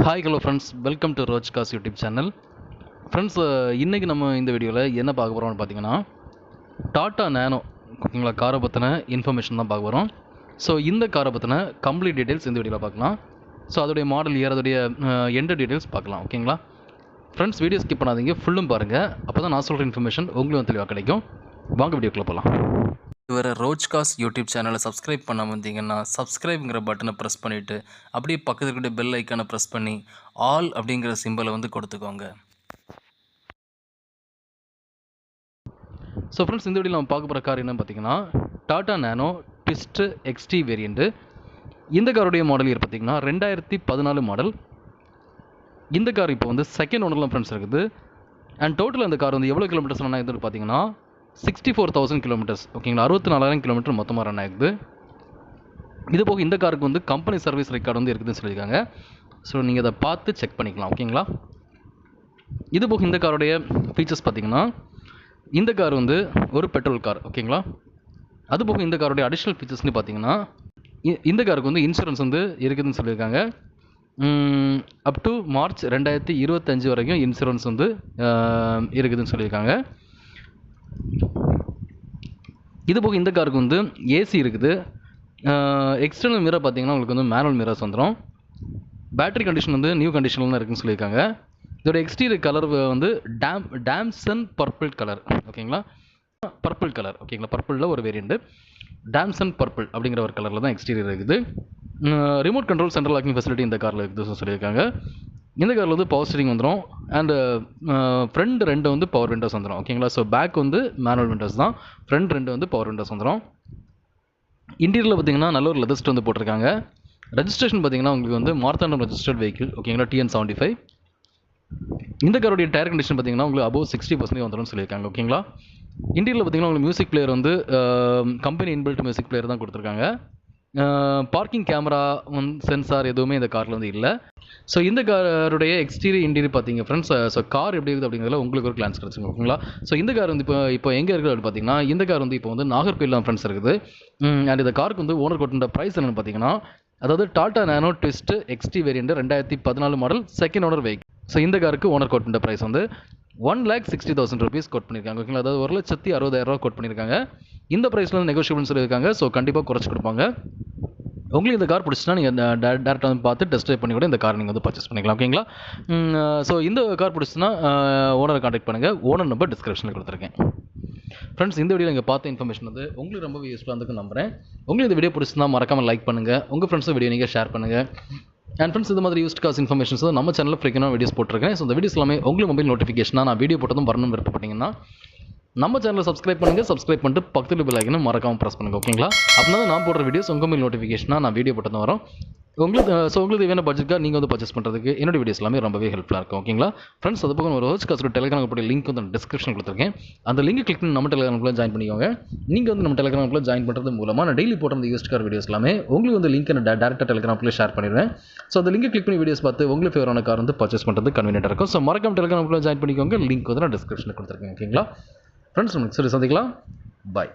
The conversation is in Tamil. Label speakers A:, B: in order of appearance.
A: Hi hello friends, welcome to ரோஜ்காஸ் யூடியூப் சேனல். ஃப்ரெண்ட்ஸ், இன்றைக்கி நம்ம இந்த வீடியோவில் என்ன பார்க்க போகிறோம்னு பார்த்தீங்கன்னா, டாட்டா நேனோ ஓகேங்களா, காரை பற்றின இன்ஃபர்மேஷன் தான் பார்க்க போகிறோம். ஸோ இந்த காரை பற்றின கம்ப்ளீட் டீட்டெயில்ஸ் இந்த வீடியோவில் பார்க்கலாம். ஸோ அதோடைய மாடல் இயர், அதோடைய எந்த டீட்டெயில்ஸ் பார்க்கலாம். ஓகேங்களா ஃப்ரெண்ட்ஸ், வீடியோ ஸ்கிப் பண்ணாதீங்க, ஃபுல்லும் பாருங்கள். அப்போ தான் நான் சொல்கிற இன்ஃபர்மேஷன் உங்களுக்கு தெளிவாக கிடைக்கும். வாங்க வீடியோக்குள்ளே போகலாம்.
B: இதுவரை ரோஜ்காஸ் யூடியூப் சேனலை சப்ஸ்கிரைப் பண்ண வந்தீங்கன்னா சப்ஸ்கிரைப்ங்கிற பட்டனை ப்ரெஸ் பண்ணிவிட்டு அப்படியே பக்கத்தில் இருக்கிற பெல் ஐக்கானை ப்ரெஸ் பண்ணி ஆல் அப்படிங்கிற சிம்பிளை கொடுத்துக்கோங்க.
A: ஸோ ஃப்ரெண்ட்ஸ், இந்த வீடியோ நம்ம பார்க்க போகிற கார் என்னன்னு பார்த்தீங்கன்னா, tata nano twist XT variant. இந்த காருடைய மாடல் இயர் பார்த்தீங்கன்னா 2014 மாடல். இந்த கார் இப்போ செகண்ட் ஓனரில் ஃப்ரெண்ட்ஸ் இருக்குது. அண்ட் டோட்டல் அந்த கார் எவ்வளோ கிலோமீட்டர்ஸ் ரன் ஆகுதுன்னு பார்த்தீங்கன்னா 64,000 கிலோமீட்டர்ஸ். ஓகேங்களா, 64,000 கிலோமீட்டர் மொத்தமாக ரன் ஆகுது. இது போக இந்த காருக்கு கம்பெனி சர்வீஸ் ரெக்கார்டு இருக்குதுன்னு சொல்லியிருக்காங்க. ஸோ நீங்கள் அதை பார்த்து செக் பண்ணிக்கலாம். ஓகேங்களா, இது போக இந்த காரோடைய ஃபீச்சர்ஸ் பார்த்தீங்கன்னா, இந்த கார் ஒரு பெட்ரோல் கார். ஓகேங்களா, அது போக இந்த காரோடைய அடிஷ்னல் ஃபீச்சர்ஸ்னு பார்த்தீங்கன்னா, இந்த காருக்கு இன்சூரன்ஸ் இருக்குதுன்னு சொல்லியிருக்காங்க. அப் டு மார்ச் 2025 வரைக்கும் இன்சூரன்ஸ் இருக்குதுன்னு சொல்லியிருக்காங்க. இது போக இந்த காருக்கு ஏசி இருக்குது. எக்ஸ்டர்னல் மிரர் பார்த்தீங்கன்னா உங்களுக்கு மேனுவல் மிரர்ஸ் வந்துடும். பேட்டரி கண்டிஷன் நியூ கண்டிஷனில் தான் இருக்குதுன்னு சொல்லியிருக்காங்க. இதோட எக்ஸ்டீரியர் கலர் டேம்சன் பர்பிள் கலர். ஓகேங்களா, பர்பிள் கலர். ஓகேங்களா, பர்பிளில் ஒரு வேரியண்ட்டு டேம்சன் பர்பிள் அப்படிங்கிற ஒரு கலரில் தான் எக்ஸ்டீரியர் இருக்குது. Remote control central locking facility இந்த காரில் இருக்குதுன்னு சொல்லியிருக்காங்க. இந்த காரில் பவர் ஸ்டீரிங் வந்துடும். அண்டு ஃப்ரண்ட் ரெண்டு பவர் விண்டோஸ் வந்துடும். ஓகேங்களா, ஸோ பேக் மேனுவல் விண்டோஸ் தான், ஃப்ரண்ட் ரெண்டு பவர் விண்டோஸ் வந்துடும். இன்டீரியரில் பார்த்தீங்கன்னா நல்ல ஒரு லெதர் ஸ்ட் போட்டிருக்காங்க. ரெஜிஸ்ட்ரேஷன் பார்த்தீங்கன்னா உங்களுக்கு மார்த்தாண்டம் ரெஜிஸ்டர்ட் வெஹிக்கிள். ஓகேங்களா, TN75. இந்த காரோடைய டயர் கண்டிஷன் பார்த்தீங்கன்னா உங்களுக்கு அபோவ் 60% வந்துடும் சொல்லியிருக்காங்க. ஓகேங்களா, இன்டீரியரில் பார்த்தீங்கன்னா உங்களுக்கு music player company inbuilt music player தான் கொடுத்துருக்காங்க. பார்க்கிங் கேமரா சென்சார் எதுவுமே இந்த காரில் இல்லை. ஸோ இந்த காருடைய எக்ஸ்டீரியர் இன்டீரியர் பார்த்தீங்க ஃப்ரெண்ட்ஸ். ஸோ கார் எப்படி இருக்குது அப்படிங்கிறதுல உங்களுக்கு ஒரு கிளான்ஸ் கிடச்சிங்க. ஓகேங்களா, ஸோ இந்த கார் இப்போ எங்கே இருக்குது அப்படின்னு பார்த்தீங்கன்னா, இந்த கார் இப்போ நாகர்கோயில் தான் ஃப்ரெண்ட்ஸ் இருக்குது. அண்ட் இந்த காருக்கு ஓனர் கொண்ட ப்ரைஸ் என்னென்னு பார்த்தீங்கன்னா, அதாவது tata nano twist XT variant 2014 model second owner vehicle. So இந்த காருக்கு ஓனர் கோட் பண்ண ப்ரைஸ் 1,60,000 ருபீஸ் கோட் பண்ணியிருக்காங்க. ஓகேங்களா, அதாவது 1,60,000 கோட் பண்ணியிருக்காங்க. இந்த ப்ரைஸில் நெகோஷியபிள்னு சொல்லியிருக்காங்க. ஸோ கண்டிப்பாக குறைச்சி கொடுப்பாங்க. உங்களுக்கு இந்த கார் பிடிச்சினா நீங்கள் டேரெக்டாக பார்த்து டெஸ்ட் ட்ரைவ் பண்ணி கூட இந்த கார் நீங்கள் பர்ச்சேஸ் பண்ணிக்கலாம். ஓகேங்களா, ஸோ இந்த கார் பிடிச்சினா ஓனரை கான்டாக்ட் பண்ணுங்கள். ஓனர் நம்பர் டிஸ்கிரிப்ஷனில் கொடுத்துருக்கேன். ஃப்ரெண்ட்ஸ், இந்த வீடியோ நீங்கள் பார்த்த இன்ஃபர்மேஷன் உங்களுக்கு ரொம்ப யூஸ்ஃபுல்லாக இருக்குன்னு நம்புறேன். உங்களுக்கு இந்த வீடியோ பிடிச்சிருந்தா மறக்காமல் லைக் பண்ணுங்கள். உங்கள் ஃப்ரெண்ட்ஸும் வீடியோ நீங்கள் ஷேர் பண்ணுங்கள். அண்ட் ஃப்ரெண்ட்ஸ், இந்த மாதிரி யூஸ்ட் காஸ் இன்ஃபர்மேஷன்ஸ் நம்ம சேனலில் ஃப்ரீக்கான வீடியோஸ் போட்டிருக்கேன். ஸோ இந்த வீடியோஸ் எல்லாமே உங்களுக்கு மொபைல் நோட்டிஃபிகேஷனாக நான் வீடியோ போட்டதும் வரணும்னு விருப்பப்பட்டீங்கன்னா நம்ம சேனலை சப்ஸ்கிரைப் பண்ணுங்கள். சப்ஸ்கிரைப் பண்ணிட்டு பக்கத்தில் பெல் ஐக்கனை மறக்காமல் ப்ரெஸ் பண்ணுங்கள். ஓகேங்களா, அப்படின்னா நான் போடுற வீடியோஸ் உங்கள் மொபைல் நோட்டிஃபிகேஷனாக நான் வீடியோ போட்டதும் வரும். உங்களுக்கு தேவையான பட்ஜெட்டாக நீங்கள் பர்ச்சேஸ் பண்ணுறதுக்கு என்னோட வீடியோஸ் எல்லாமே ரொம்பவே ஹெல்ப்ஃபுல்லாக இருக்கும். ஓகேங்களா ஃப்ரெண்ட்ஸ், அது பக்கம் ஒரு ரோஜ்காஸோட டெலிகிராம் போய் லிங்க் டிஸ்கிரிப்ஷன் கொடுத்துருக்கேன். அந்த லிங்க் கிளிக் பண்ணி நம்ம டெலிகிராம்ல ஜாயின் பண்ணிக்கோங்க. நீங்கள் நம்ம டெலிகிராம்ல ஜாயின் பண்ணுறது மூலமாக நான் டெய்லி போடுற அந்த யூஸ்ட் கார் வீடியோஸ் எல்லாமே உங்களுக்கு லிங்க் நான் டேரெக்டாக டெலிகிராம்ல ஷேர் பண்ணிடுவேன். ஸோ அந்த லிங்க் கிளிக் பண்ணி வீடியோஸ் பார்த்து உங்களுக்கு ஃபேவரான கார் பர்ச்சேஸ் பண்ணுறது கன்வீனியன்ட்டாக இருக்கும். ஸோ மறக்காம டெலிகிராம்ல ஜாயின் பண்ணிக்கோங்க. லிங்க் நான் டிஸ்கிரிப்ஷனில் கொடுத்துருக்கேன். ஓகேங்களா ஃப்ரெண்ட்ஸ், சரி சந்திக்கலாம். பாய்.